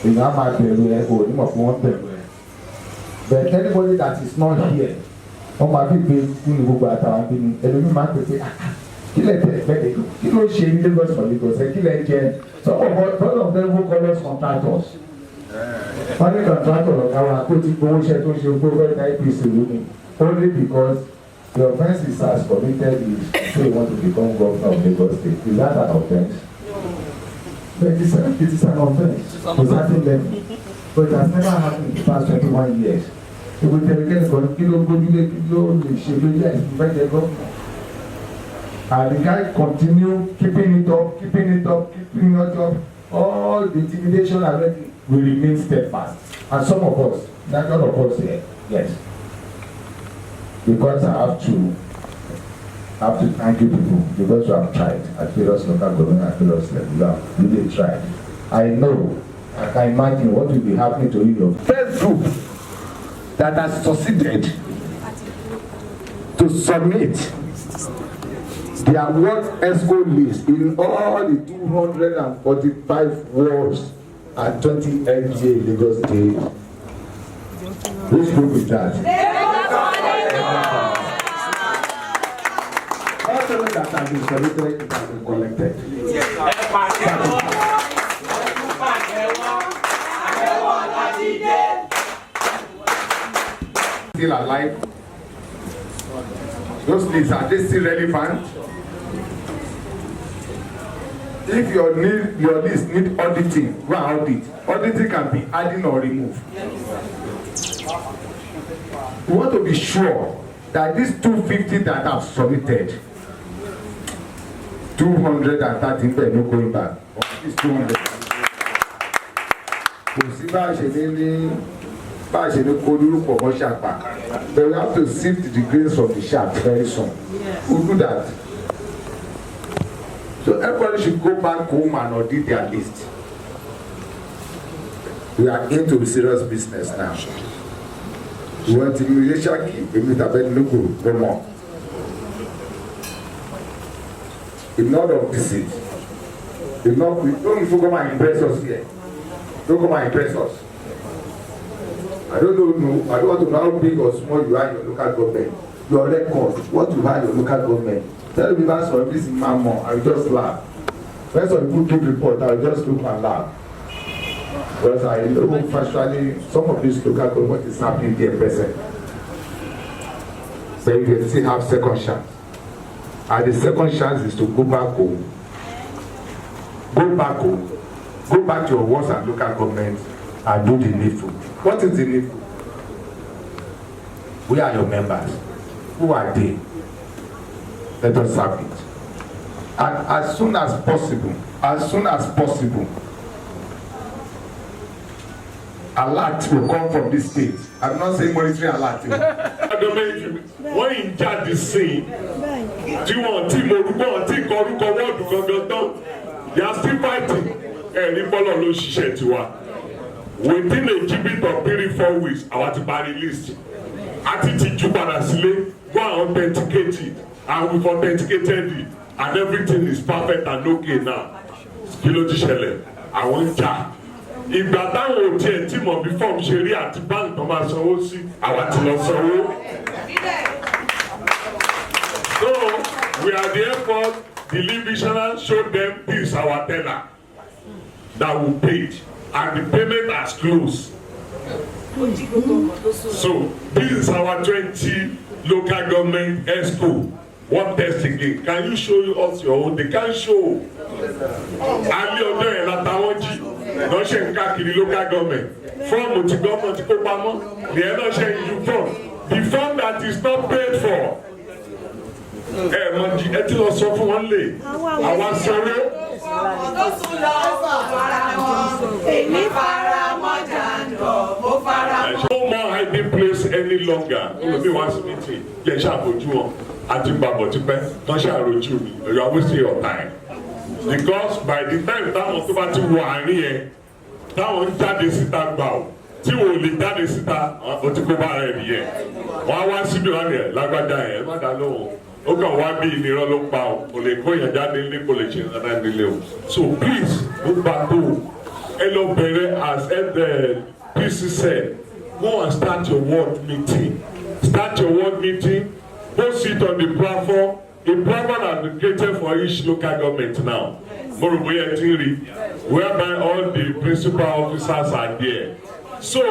You know, my but anybody that is not here, on my people, you know, but I'm being a little man say, kill it, you know, she didn't go for because I kill it. So, all of them who call us contractors. Only contractor, our putting bullshit to show over IPC only because the offense is as committed is say you want to become governor of Lagos State. Is that an offense? But it is an offense to certain level. But it has never happened in the past 21 years. If we delegate the governor. And the guy continue keeping it up. All the intimidation already will remain steadfast. And some of us, not all of us here, yes. Because I have to thank you people because you have tried at various local government at various levels. You have really tried. I know, I can imagine what will be happening to you. Your first group that has succeeded to submit their work ESCO list in all the 245 wards and 20 LGA Lagos State. Which group is that? All that have been submitted, it has been collected. Still alive? Those lists, are they still relevant? If your list need auditing, go and audit. Auditing can be adding or remove. We want to be sure that these 250 that have submitted, 213 but no going back. It's 200. But we have to sift the grains from the shaft very soon. We'll do that. So everybody should go back home and audit their list. We are into serious business now. We want to be Shaki, we meet a bed local, no more. If not of this seat, if not, we don't even come and impress us here. Don't come and impress us. I don't know, I don't want to know how big or small you are in your local government. Your record, what you have in your local government. Tell me that's for this man more, I will just laugh. When some people give report, I will just look and laugh. Because I know factually some of this local government is happening there present. But you can still have second chance. And the second chance is to go back home. Go back home. Go back to your wards and local government and do the needful. What is the needful? We are your members. Who are they? Let us have it. And as soon as possible, alert will come from this state. I'm not saying monetary alert. Wọ́n yìí jáde sí i tí wọ́n ti morúkọ tí kọrúkọ wọ́ọ̀dù gangan tán they are still fighting ẹ̀rí bọ́lọ̀ ló ṣiṣẹ́ tiwa within a gibbet of 3-4 weeks àwa ti parí list àti ti ju padà sílé go and authenticate it and we've authenticated it and everything is perfect and okay now kí ló ti ṣẹlẹ̀ àwọn ń jà. Ìgbà táwọn ò tiẹ̀ tí mọ̀ bí fọ́ọ̀mù ṣe rí àti báńkì tó máa sanwó sí àwa ti lọ sanwó. So we are the airport, the lead missioner showed them this is our teller that we paid and the payment has closed. So this is our 20 local government ESCO. What test again? Can you show us your own? They can't show. Àlẹ́ ọjọ́ yẹn látàwọn jí lọ́ ṣe ń káàkiri local government. Fọ́ọ̀mù tí gọ́ọ̀mù ti kó pamọ́ lẹ́yìn náà ṣe ń ju form. The form that is not paid for. Mọ̀jì ẹ ti lọ sọ fún wọn lè. Àwa sanwó. Èmi fara mọ́ jàǹdọ̀, mo fara mọ́. No more hiding place any longer. Olùbí wá sí meeting. Yẹ ṣàbójú wọn. Àti gbàgbọ́ ti pẹ́ tán ṣàròjù mi. You are wasting your time. Because by the time táwọn tó bá ti wọ àárín yẹn táwọn ń jáde síta gbà ó tí wò lè jáde síta ó ti kó bá rẹ̀ nìyẹn. Wọ́n á wá síbi wọn yẹn lágbájá yẹn má dá lóhùn. Ó kàn wá bí ìnira ló pa ó kò lè kó yẹn jáde nílé kò lè ṣe nǹkan nílé o. So please go back home. hello bẹ̀rẹ̀ as PC said, go and start your ward meeting. Start your ward meeting. Post it on the platform. The platform has been created for each local government now. Moroboye Tinri, whereby all the principal officers are there. So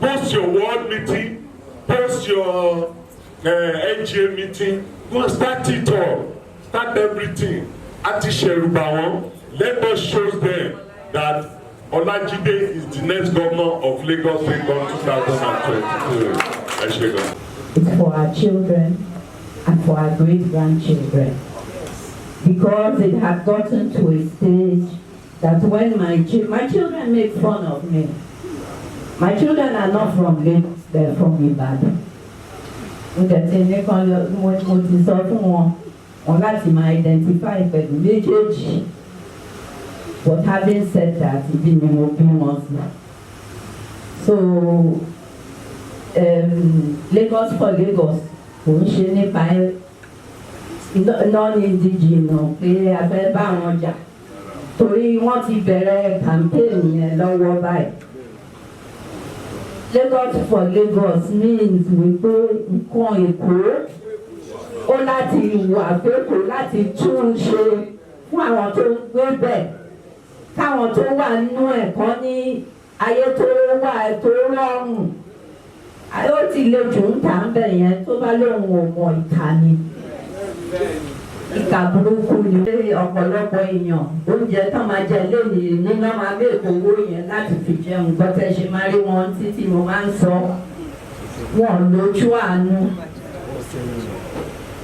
post your ward meeting, post your NGA meeting, go and start it all. Start everything. Ati Sherubawo, let us show them that Olajide is the next governor of Lagos State 2022. It's for our children and for our great-grandchildren. Because it had gotten to a stage that when my children make fun of me, my children are not from Lagos, they're from Ibadan. Mo ti sọ fún wọn láti máa identify pẹ̀lú méjèèjì. But having said that, ibi ni mo bí wọn sí. So Lagos for Lagos kò ń ṣe nípa non-indigenous pé a fẹ́ bá wọn jà torí wọ́n ti bẹ̀rẹ̀ campaign yẹn lọ́wọ́ báyìí. Lagos for Lagos means wípé nǹkan Èkó ó láti wà fẹ́kọ̀ọ́ láti tún ṣe fún àwọn tó ń gbé bẹ̀ káwọn tó wà nínú ẹ̀kọ́ ní ayé tó wà tó rọrùn. Ó ti lè jù ń tà ń bẹ̀ yẹn tó bá lóun ò mọ ìka ni. Ìka burúkú ni ọ̀pọ̀lọpọ̀ èèyàn oúnjẹ tán máa jẹ lónìí nígbà máa bẹ́ẹ̀ owó yẹn láti fi jẹun gbọ́tẹ́ ṣe máa rí wọn títí mo máa ń sọ wọn lójú àánú.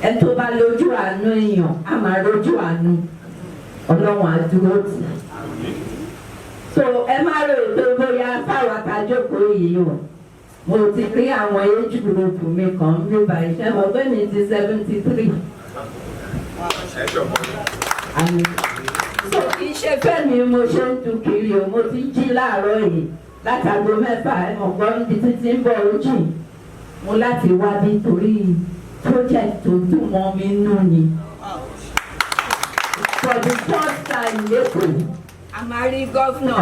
Ẹ tó bá lójú àánú èèyàn á máa lójú àánú Ọlọ́run á dúró tì. So ẹ má rò pé bóyá fáwọn àtàjókòó yìí o. Mo ti rí àwọn age group mi kan ní báyìí ṣe mọ̀ pé mi ti 73. So iṣẹ́ fẹ́ mi mo ṣe ń tu kiri o, mo ti jí láàárọ̀ yìí látago 6 ẹ̀mọ̀gbọ́n níbi títí ń bọ̀ ojú. Mo láti wá bí torí project tó dùn mọ́ mi nú ni. For the first time lẹ́kọ̀ọ́, a máa rí gọ́fúnà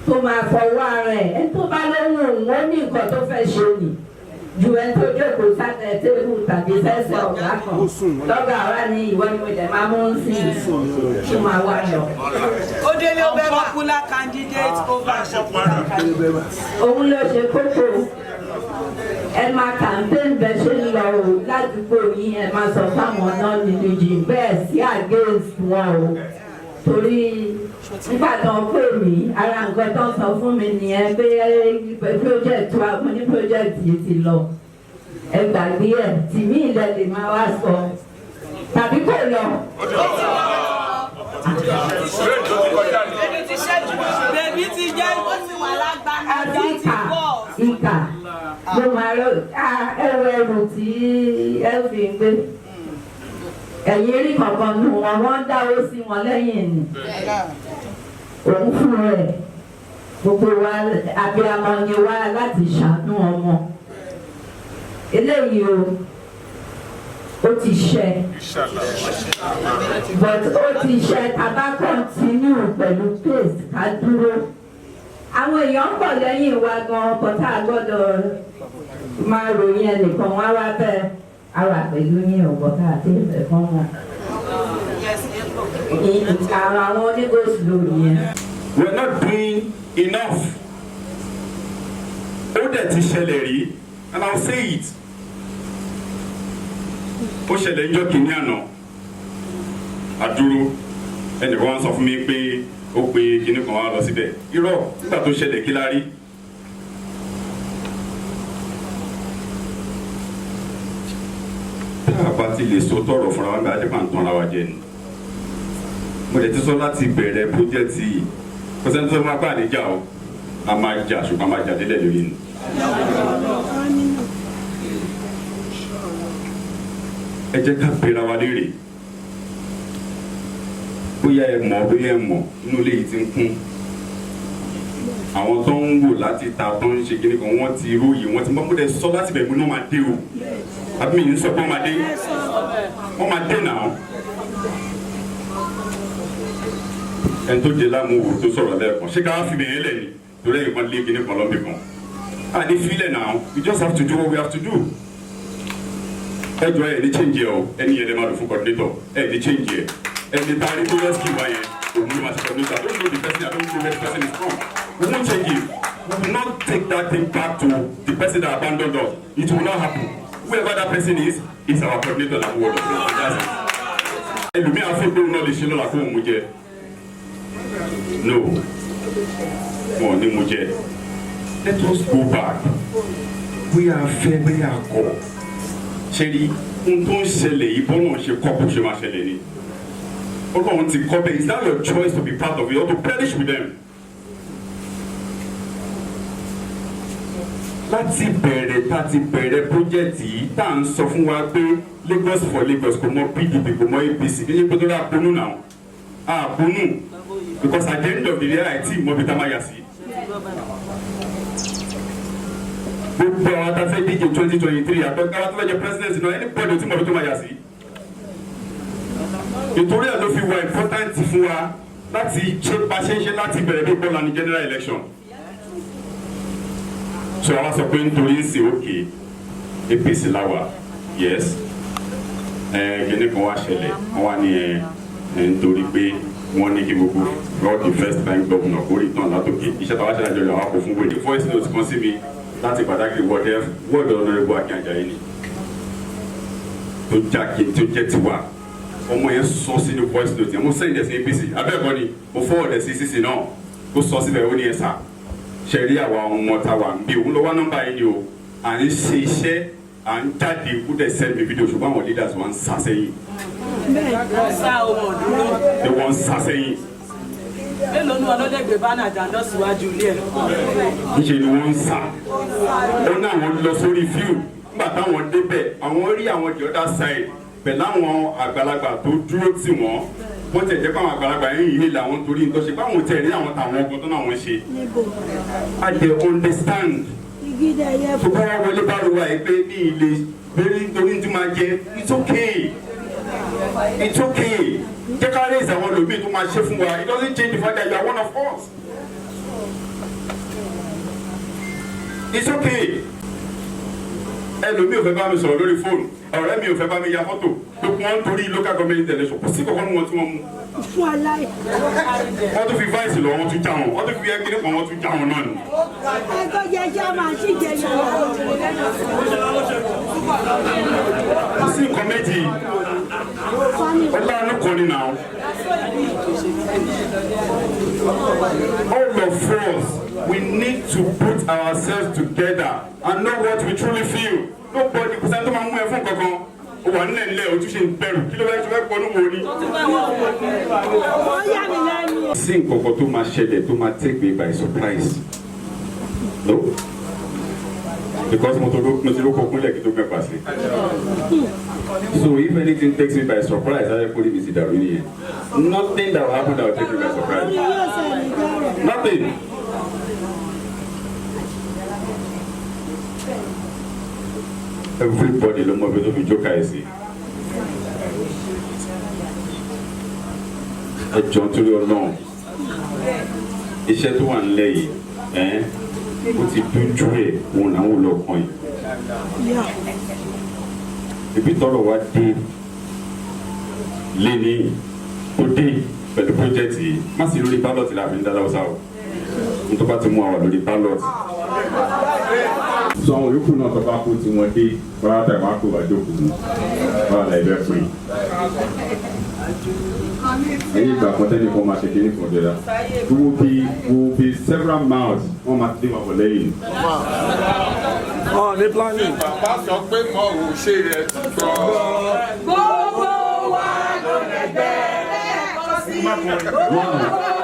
tó máa fọwọ́ ara ẹ̀ tó bá lóhùn òun ó ní nǹkan tó fẹ́ ṣe nì ju ẹni tó jókòó sábẹ́ tébù tàbí fẹsẹ̀ ọ̀gá kan lọ́gà wa ní ìwọ ni mo dẹ̀ máa mú sí tó máa wá lọ. Ó délé ó bẹ́ popular candidate over popular candidate. Òun ló ṣe kókó ẹ máa campaign bẹ́ẹ̀ ṣe ń lọ o ládùúgbò yín ẹ máa sọ fáwọn náà nínú jì bẹ́ẹ̀ sí against wọn o torí nígbà tó ń pè mí ara nǹkan tó ń sọ fún mi nìyẹn pé project wa mo ní project yìí ti lọ ẹ gbàgbé ẹ tì mí ilẹ̀ lè máa wá sọ tàbí kò lọ. Bèbí ti jẹ́ ìwà lágbára àti ìkà ló máa rọ ẹrù tí ẹ fi ń gbé ẹ̀yìn rí kankan nù wọ́n dáwó sí wọn lẹ́yìn ni òun fún rẹ̀ gbogbo wa abiyamọ ni wá láti ṣàánú ọmọ eléyìí ó ti ṣe but ó ti ṣe tàbá continue pẹ̀lú pace ká dúró àwọn èèyàn pọ̀ lẹ́yìn wa gan ọkọ̀ tá a gbọ́dọ̀ máa ròyìn ẹnìkan wá wá bẹ́ẹ̀ àwa pẹ̀lú yín ọ̀gbọ́n ká àti ìfẹ́ fún wọn. Àwọn onígbòsí lórí yẹn. We are not doing enough. Ó dẹ̀ ti ṣẹlẹ̀ rí and I will say it. Ó ṣẹlẹ̀ níjọ́ kìíní àná. Àdúró ẹnìkan wá sọ fún mi pé ó pe kinní kan wá lọ síbẹ̀. Irọ́ nígbà tó ṣẹlẹ̀ kí la rí. Àbá ti lè so tọrọ fúnra wa bí ajẹ́ máa ń tan ara wa jẹ ni. Mo lè ti sọ láti bẹ̀rẹ̀ pọ́jẹ́tì yìí. Kò sẹ́ni tó máa bá àníjà o. A máa jà ṣùgbọ́n a máa jà délẹ̀ lórí ni. Ẹ jẹ́ ká bẹ̀rẹ̀ wa léèrè. Bóyá ẹ mọ̀ bóyá ẹ mọ̀ inú ilé yìí ti ń kún. Àwọn tó ń wò láti ta tó ń ṣe kíní kan wọ́n ti róye wọ́n ti mọ́ mọ́tẹ́ sọ láti bẹ̀rẹ̀ múná máa dé o. Àbí mi ń sọ pé wọ́n máa dé ẹni tó dé lámúwò tó sọ̀rọ̀ lẹ́ẹ̀kan ṣé ká fi bẹ̀yẹn lẹ̀ ni torí ẹ̀yìn kan lé kíní kan lọ́bì kan a ní fílẹ̀ náà we just have to do what we have to do. ẹ jọ ẹ ní change ẹ o ẹni yẹn lè máa lò fún coordinator ẹ ní change ẹ ẹni tá a rí tó rescue wa yẹn òun ló máa ṣe coordinator I don't know the person I don't know where the person is from we won't change it we will not take that thing back to the person that abandoned us it will not happen whoever that person is our coordinator like word of God that's it. ẹlòmíì àfẹ́gbẹ́ òun náà lè ṣe lọ́la kó òun mú jẹ no wọn ò ní mú jẹ let us go back bóyá afẹ́ bóyá akọ ṣe rí ohun tó ń ṣẹlẹ̀ yìí bọ́lá ń ṣe kọ́ kó ṣe máa ṣẹlẹ̀ ni Ọlọ́run ti kọ́ bẹ́ẹ̀ is that your choice to be part of it or to perish with them. láti bẹ̀rẹ̀ tá ti bẹ̀rẹ̀ project yìí tá à ń sọ fún wa pé Lagos for Lagos kò mọ PDP kò mọ APC kí ni pé tó dá àpónú náà àpónú because at the end of the day àìtí ìmọ̀bi tá a máa yà sí. gbogbo àwọn tá a fẹ́ díje 2023 àtọ́gbà tó fẹ́ jẹ president náà anybody tí mọ̀bi tó máa yà sí. ìtorí ẹ̀ ló fi wà important fún wa láti ṣe pàṣẹ ṣe láti bẹ̀rẹ̀ bí bọ́ọ̀lù ní general election. so àwa sọ pé nítorí ń sè òkè APC láwà yes kíní kan wá ṣẹlẹ̀ wọ́n wá ní nítorí pé wọ́n ní kí gbogbo God the first time governor kó return látòkè iṣẹ́ tó wá ṣẹlẹ̀ àjọyọ̀ àwọn kò fún wèé voice note kan sí mi láti pàtàkì wọ́ọ̀dù Honorable Akin Ajayi ni tó jẹ́ tiwa ọmọ yẹn sọ sínú voice note yẹn mo sẹ́yìn dẹ̀ sí APC abẹ́ẹ̀kọ́ ni mo forward dẹ̀ sí CC náà ó sọ síbẹ̀ ó ní ẹ̀ sà ṣẹ̀rí àwa ọmọ táwa ń bí òun lọ wá nọ́mbà yìí ni o à ń ṣe iṣẹ́ à ń jáde kó dẹ̀ send mi video ṣùgbọ́n àwọn leaders wọn ń sá sẹ́yìn. wọ́n sá ohun ọ̀dúró. wọ́n ń sá sẹ́yìn. mélòó ni wọn ló lè gbé bánà jàǹdọ́ síwájú ilé ẹ̀. níṣẹ́ ni wọ́n ń sá ó ní àwọn lọ sórí field nígbà táwọn débẹ̀ àwọn rí àwọn the other side pẹ̀lú àwọn àgbàlagbà tó dúró tì wọ́n wọ́n tẹ̀ jẹ́ káwọn àgbàlagbà yẹn yìí làwọn torí ń tọ́ṣe báwọn tẹ̀ rí àwọn tàwọn ọkọ̀ tó náà wọ́n ṣe. I dey understand. tó bá wà wọlé bá ro wa yìí pé ní ilé lórí nítorí tí máa jẹ it's okay it's okay jẹ́ ká raise àwọn olùmí tó máa ṣe fún wa it doesn't change the fact that you are one of us it's okay. ẹlòmí ò fẹ́ bá mi sọ̀rọ̀ lórí fóònù ọ̀rẹ́ mi ò fẹ́ bá mi ya fọ́tò pé wọ́n torí local government election kò sí kankan ní wọn tí wọ́n mú. wọ́n tún fi vice lọ wọ́n tún já wọn wọ́n tún fi ẹgbẹ́ nípa wọ́n tún já wọn náà ni. ẹgbẹ́ jẹjẹ máa ṣì jẹjẹ lọ. kò sí nǹkan méjì ọlọ́run kan ní náà. all of us we need to put ourselves together and know what we truly feel. Nobody kò sẹ́ni tó máa mú ẹ fún kankan o wà nílẹ̀ nílẹ̀ ojúṣe ń bẹ̀rù kí ló fẹ́ ṣe fẹ́ pọ̀ níwò ni. sí nǹkankan tó máa ṣẹlẹ̀ tó máa take me by surprise no because mo ti lóko kúnlẹ̀ kí tó gbẹ pàṣẹ. so if anything takes me by surprise ayé kó níbi ti dàrú nìyẹn nothing that will happen that will take me by surprise nothing. Everybody ló mọ ibi tó fi jókà ẹ̀ sí. ẹ jọ nítorí Ọlọ́run iṣẹ́ tó wà nílẹ̀ yìí ó ti dójú ẹ̀ òun làwọn olùkọ́ yìí. ibi tọ́rọ̀ wá dé lẹ́ni tó dé pẹ̀lú pọ́jẹ́tì yìí má sì lórí bálọ̀tì láàbí ń dáná ọ̀sà o n tó bá ti mú àwọn lórí bálọ̀tì. sọ àwọn yòókù náà tó bá kó tí wọ́n dé bára tẹ̀ wá kó wá jókòó mú bára la ẹ̀bẹ̀ pé ẹ̀yìn ìgbà kan tẹ́lẹ̀ kan máa ṣe kí ní kan jẹ́ra will be several miles wọ́n máa ti dé wà bọ̀ lẹ́yìn. ní planning. bàbá sọ pé mo ò ṣe rẹ̀ ti gbọ́. gbogbo wa ló lè gbẹ́ ẹ̀kọ́ sí.